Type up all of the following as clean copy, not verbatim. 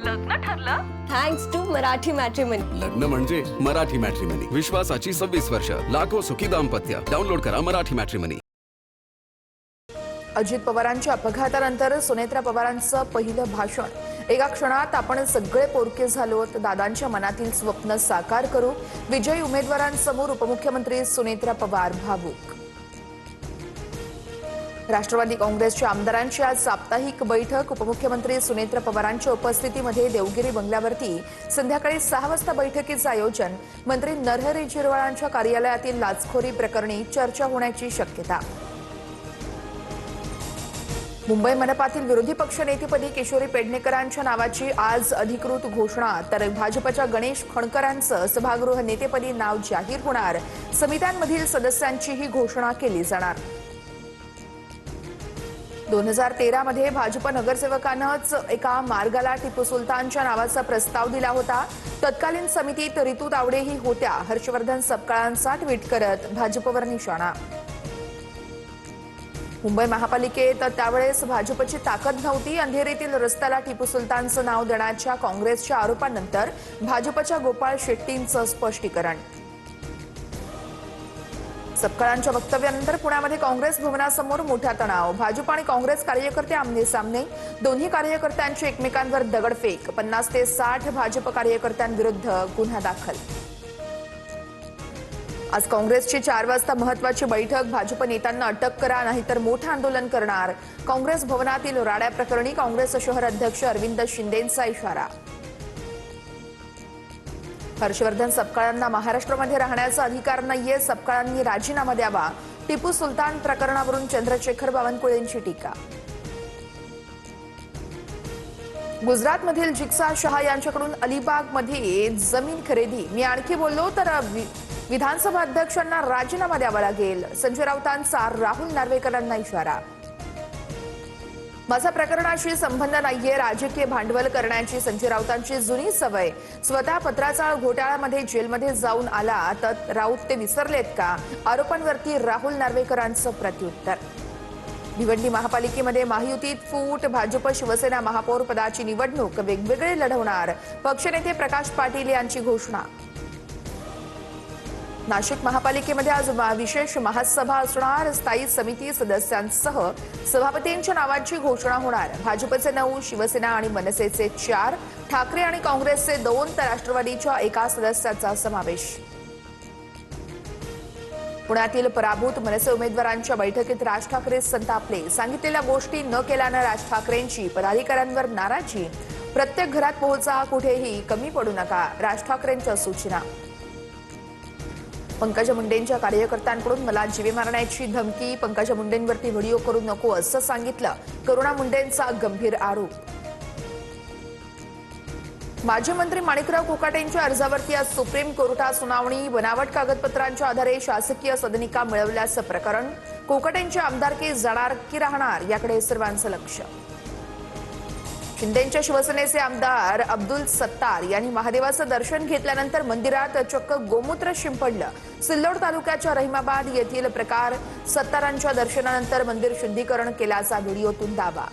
लग्न ठरलं? Thanks to Marathi matrimony. लग्न म्हणजे मराठी मॅट्रिमनी. विश्वासाची 26 वर्ष. लाखो सुखी दाम्पत्य. डाउनलोड करा मराठी मॅट्रिमनी. अजित पवारांच्या अपघातानंतर सुनेत्रा पवारांचं पहिलं भाषण. एका क्षणात आपण सगळे पोरके झालोत, दादांच्या मनातील स्वप्न साकार करू. विजयी उमेदवारांसमोर उपमुख्यमंत्री सुनेत्रा पवार भावूक. राष्ट्रवादी काँग्रेसच्या आमदारांची आज साप्ताहिक बैठक. उपमुख्यमंत्री सुनेत्रा पवारांच्या उपस्थितीमध्ये देवगिरी बंगल्यावरती संध्याकाळी 6 वाजता बैठकीचं आयोजन. मंत्री नरहरी झिरवाळांच्या कार्यालयातील लाचखोरी प्रकरणी चर्चा होण्याची शक्यता. मुंबई मनपातील विरोधी पक्षनेतेपदी किशोरी पेडणेकरांच्या नावाची आज अधिकृत घोषणा. तर भाजपच्या गणेश खणकरांचं सभागृह नेतेपदी नाव जाहीर होणार. समित्यांमधील सदस्यांचीही घोषणा केली जाणार. 2013 मध्ये भाजप नगरसेवकानंच एका मार्गाला टिपू सुलतानच्या नावाचा प्रस्ताव दिला होता. तत्कालीन समितीत रितू तावडेही होत्या. हर्षवर्धन सपकाळांचा ट्विट करत भाजपवर निशाणा. मुंबई महापालिकेत त्यावेळेस भाजपची ताकद नव्हती. अंधेरीतील रस्त्याला टिपू सुलतानचं नाव देण्याच्या काँग्रेसच्या आरोपानंतर भाजपच्या गोपाळ शेट्टींचं स्पष्टीकरण. सपकाळांच्या वक्तव्यानंतर पुण्यामध्ये काँग्रेस भवनासमोर मोठा तणाव. भाजप आणि काँग्रेस कार्यकर्ते आमने सामने. दोन्ही कार्यकर्त्यांची एकमेकांवर दगडफेक. 50 ते 60 भाजप कार्यकर्त्यांविरुद्ध गुन्हा दाखल. आज काँग्रेसची 4 वाजता महत्वाची बैठक. भाजप नेत्यांना अटक करा नाहीतर मोठं आंदोलन करणार. काँग्रेस भवनातील राड्या प्रकरणी काँग्रेस शहर अध्यक्ष अरविंद शिंदेंचा इशारा. हर्षवर्धन सपकाळांना महाराष्ट्रामध्ये राहण्याचा अधिकार नाहीये. सपकाळांनी राजीनामा द्यावा. टिपू सुलतान प्रकरणावरून चंद्रशेखर बावनकुळेंची टीका. गुजरातमधील जिग्सा शहा यांच्याकडून अलिबागमध्ये जमीन खरेदी. मी आणखी बोललो तर विधानसभा अध्यक्षांना राजीनामा द्यावा लागेल. संजय राऊतांचा राहुल नार्वेकरांना इशारा. माझा प्रकरणाशी संबंध नाहीये. राजकीय भांडवल करण्याची संजय राऊतांची जुनी सवय. स्वतः पत्राचाळ घोटाळ्यामध्ये जेलमध्ये जाऊन आला तर राऊत ते विसरलेत का? आरोपांवरती राहुल नार्वेकरांचं प्रत्युत्तर. भिवंडी महापालिकेमध्ये महायुतीत फूट. भाजप शिवसेना महापौर पदाची निवडणूक वेगवेगळे लढवणार. पक्षनेते प्रकाश पाटील यांची घोषणा. नाशिक महापालिकेमध्ये आज विशेष महासभा असणार. स्थायी समिती सदस्यांसह सभापतींच्या नावाची घोषणा होणार. भाजपचे 9, शिवसेना आणि मनसेचे 4, ठाकरे आणि काँग्रेसचे 2 तर राष्ट्रवादीच्या 1 सदस्याचा समावेश. पुण्यातील पराभूत मनसे उमेदवारांच्या बैठकीत राज ठाकरे संतापले. सांगितलेल्या गोष्टी न केल्यानं राज ठाकरेंची पदाधिकाऱ्यांवर नाराजी. प्रत्येक घरात पोहोचा, कुठेही कमी पडू नका, राज ठाकरेंच्या सूचना. पंकजा मुंडेंच्या कार्यकर्त्यांकडून मला जीवे मारण्याची धमकी. पंकजा मुंडेंवरती व्हिडिओ करू नको असं सांगितलं. करुणा मुंडेंचा गंभीर आरोप. माजी मंत्री माणिकराव कोकाटेंच्या अर्जावरती आज सुप्रीम कोर्टात सुनावणी. बनावट कागदपत्रांच्या आधारे शासकीय सदनिका मिळवल्याचं प्रकरण. कोकाटेंची आमदारकी जाणार की राहणार याकडे सर्वांचं लक्ष. शिंदेंच्या शिवसेनेचे आमदार अब्दुल सत्तार यांनी महादेवाचं दर्शन घेतल्यानंतर मंदिरात चक्क गोमूत्र शिंपडलं. सिल्लोड तालुक्याच्या रहिमाबाद येथील प्रकार. सत्तारांच्या दर्शनानंतर मंदिर शुद्धीकरण केल्याचा व्हिडिओतून दावा.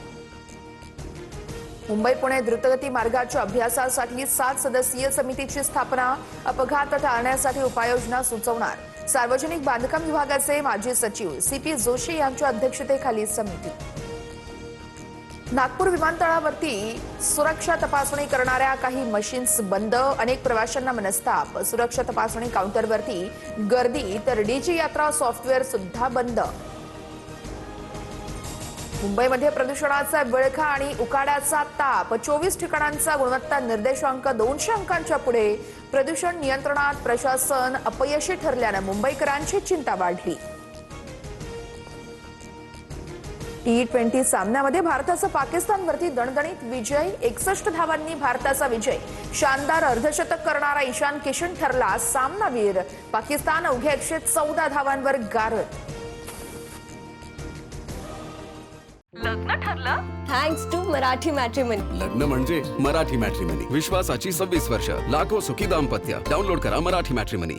मुंबई पुणे द्रुतगती मार्गाच्या अभ्यासासाठी 7 सदस्यीय समितीची स्थापना. अपघात टाळण्यासाठी उपाययोजना सुचवणार. सार्वजनिक बांधकाम विभागाचे माजी सचिव CP जोशी यांच्या अध्यक्षतेखाली समिती. नागपूर विमानतळावरती सुरक्षा तपासणी करणाऱ्या काही मशीन्स बंद. अनेक प्रवाशांना मनस्ताप. सुरक्षा तपासणी काउंटरवरती गर्दी तर डीजी यात्रा सॉफ्टवेअर सुद्धा बंद. मुंबईमध्ये प्रदूषणाचा विळखा आणि उकाड्याचा ताप. 24 ठिकाणांचा गुणवत्ता निर्देशांक 200 अंकांच्या पुढे. प्रदूषण नियंत्रणात प्रशासन अपयशी ठरल्यानं मुंबईकरांची चिंता वाढली. T20 सामन्यामध्ये भारताचा पाकिस्तानवरती दणदणीत विजय. 61 धावांनी भारताचा विजय. शानदार अर्धशतक करणारा ईशान किशन ठरला सामनावीर. पाकिस्तान अवघ्या 114 धावांवर गारद. लग्न ठरलं? Thanks to Marathi matrimony. लग्न म्हणजे मराठी मॅट्रिमनी. विश्वासाची 26 वर्ष. लाखो सुखी दाम्पत्य. डाउनलोड करा मराठी मॅट्रिमनी.